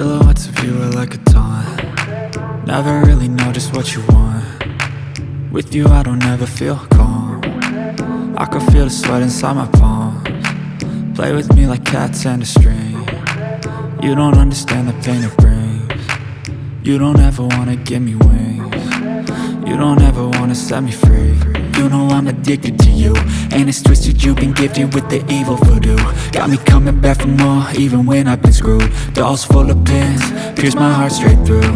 Silhouettes of you are like a taunt. Never really know just what you want. With you I don't ever feel calm. I can feel the sweat inside my palms. Play with me like cats and a string. You don't understand the pain it brings. You don't ever wanna give me wings. You don't ever wanna set me free. You know I'm addicted to you, and it's twisted, you've been gifted with the evil voodoo. Got me coming back for more, even when I've been screwed. Dolls full of pins, pierce my heart straight through.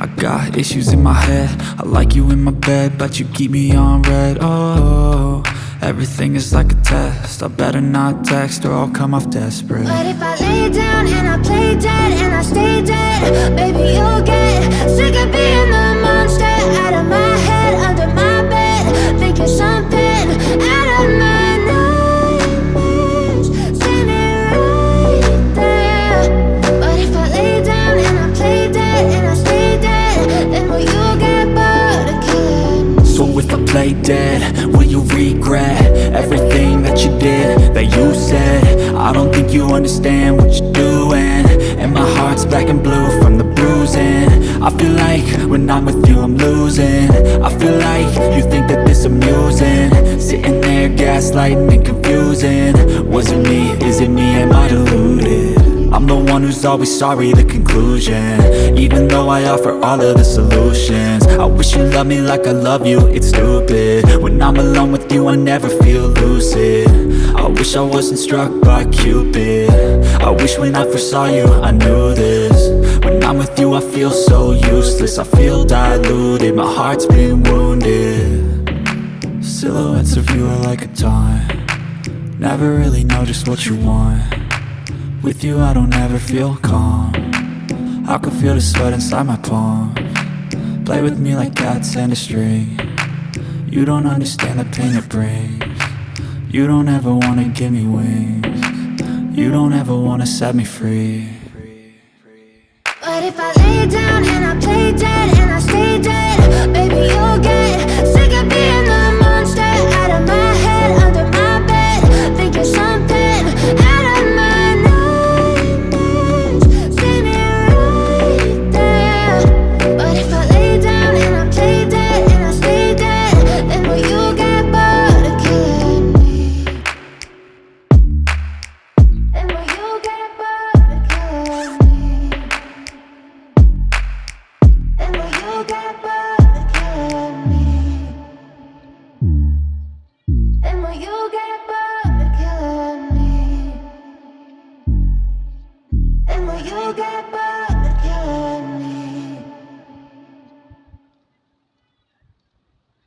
I got issues in my head, I like you in my bed, but you keep me on red. Oh, everything is like a test, I better not text or I'll come off desperate. But if I lay down and I play dead and I stay dead, baby you'll get sick of being the monster out of my head, under my bed, thinking something out of my nightmares, standing right there. But if I lay down and I play dead and I stay dead, then will you get bored of killing me? So if I play dead, will you regret everything that you did, that you said? I don't think you understand what you're doing, and my heart's black and blue from the bruising. I feel like when I'm with you I'm losing. I feel like you think that this amusing, sitting there gaslighting and confusing. Was it me? Is it me? Am I deluded? I'm the one who's always sorry, the conclusion, even though I offer all of the solutions. I wish you loved me like I love you, it's stupid. When I'm alone with you I never feel lucid. I wish I wasn't struck by Cupid. I wish when I first saw you I knew this. When I'm with you I feel so useless, I feel diluted, my heart's been wounded. Silhouettes of you are like a taunt. Never really know just what you want. With you I don't ever feel calm. I can feel the sweat inside my palms. Play with me like cats and a string. You don't understand the pain it brings. You don't ever wanna give me wings. You don't ever wanna set me free. But if I lay down and I play dead and I stay dead, baby you'll get sick of being the monster out of my head, under my bed, thinking something out of my nightmares, standing right there. But if I lay down and I play dead and I stay dead, then will you get bored of killing me? Then will you get bored of killing me? Then will you get bored of killing me? Then will you get bored of killing me? Then will you get bored of killing me?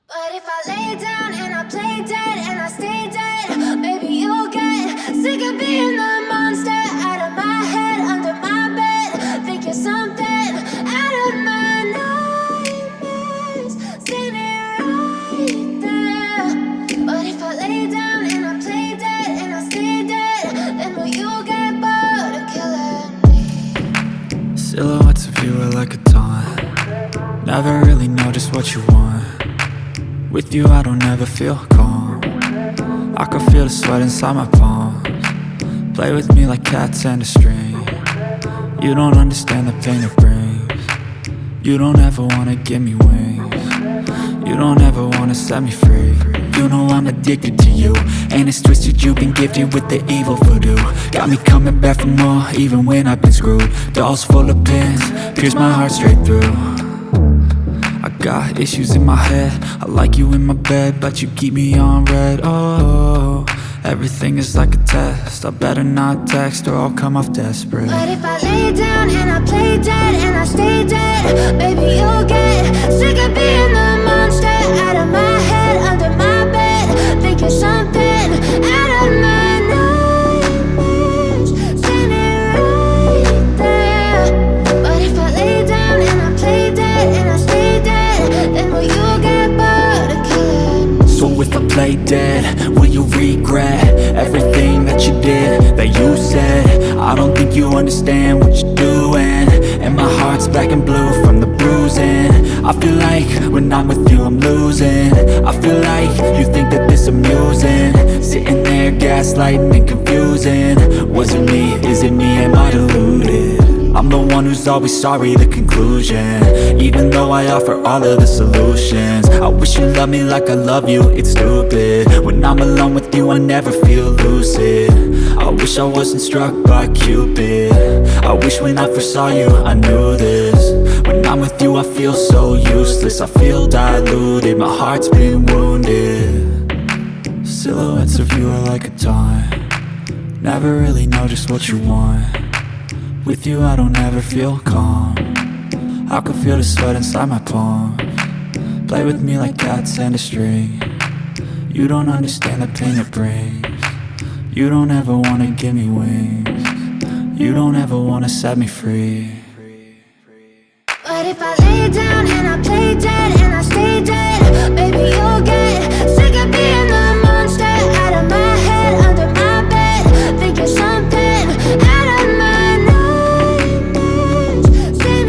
But if I lay down and I play dead and I stay dead, baby you'll get sick of being the monster out of my head, under my bed, thinking something out of my nightmares, standing right there. But if I lay down and I play dead and I stay dead, then will you get bored of killing me? Silhouettes of you are like a taunt. Never really know just what you want. With you I don't ever feel calm. I can feel the sweat inside my palms. Play with me like cats and a string. You don't understand the pain it brings. You don't ever wanna give me wings. You don't ever wanna set me free. You know I'm addicted to you, and it's twisted, you've been gifted with the evil voodoo. Got me coming back for more, even when I've been screwed. Dolls full of pins, pierce my heart straight through. I got issues in my head, I like you in my bed, but you keep me on red. Oh, everything is like a test, I better not text or I'll come off desperate. But if I lay down and I play dead and I stay dead, baby you'll get sick of being the monster out of my head, under my bed, thinking something out of my nightmares, standing right there. But if I lay down and I play dead and I stay dead, then will you get bored of killing me? So if I play dead, will you regret everything that you did, that you said? I don't think you understand what you're doing, and my heart's black and blue from the bruising. I feel like when I'm with you I'm losing. I feel like you think that this amusing, sitting there gaslighting and confusing. Was it me? Is it me? Am I deluded? one who's always sorry, the conclusion. Even though I offer all of the solutions, I wish you loved me like I love you, it's stupid. When I'm alone with you I never feel lucid. I wish I wasn't struck by Cupid. I wish when I first saw you I knew this. When I'm with you I feel so useless, I feel diluted, my heart's been wounded. Silhouettes of you are like a taunt, never really know just what you want. With you I don't ever feel calm, I can feel the sweat inside my palms. Play with me like cats and a string, you don't understand the pain it brings. You don't ever wanna give me wings, you don't ever wanna set me free. But if I lay down and I play dead and I stay dead, maybe you'll get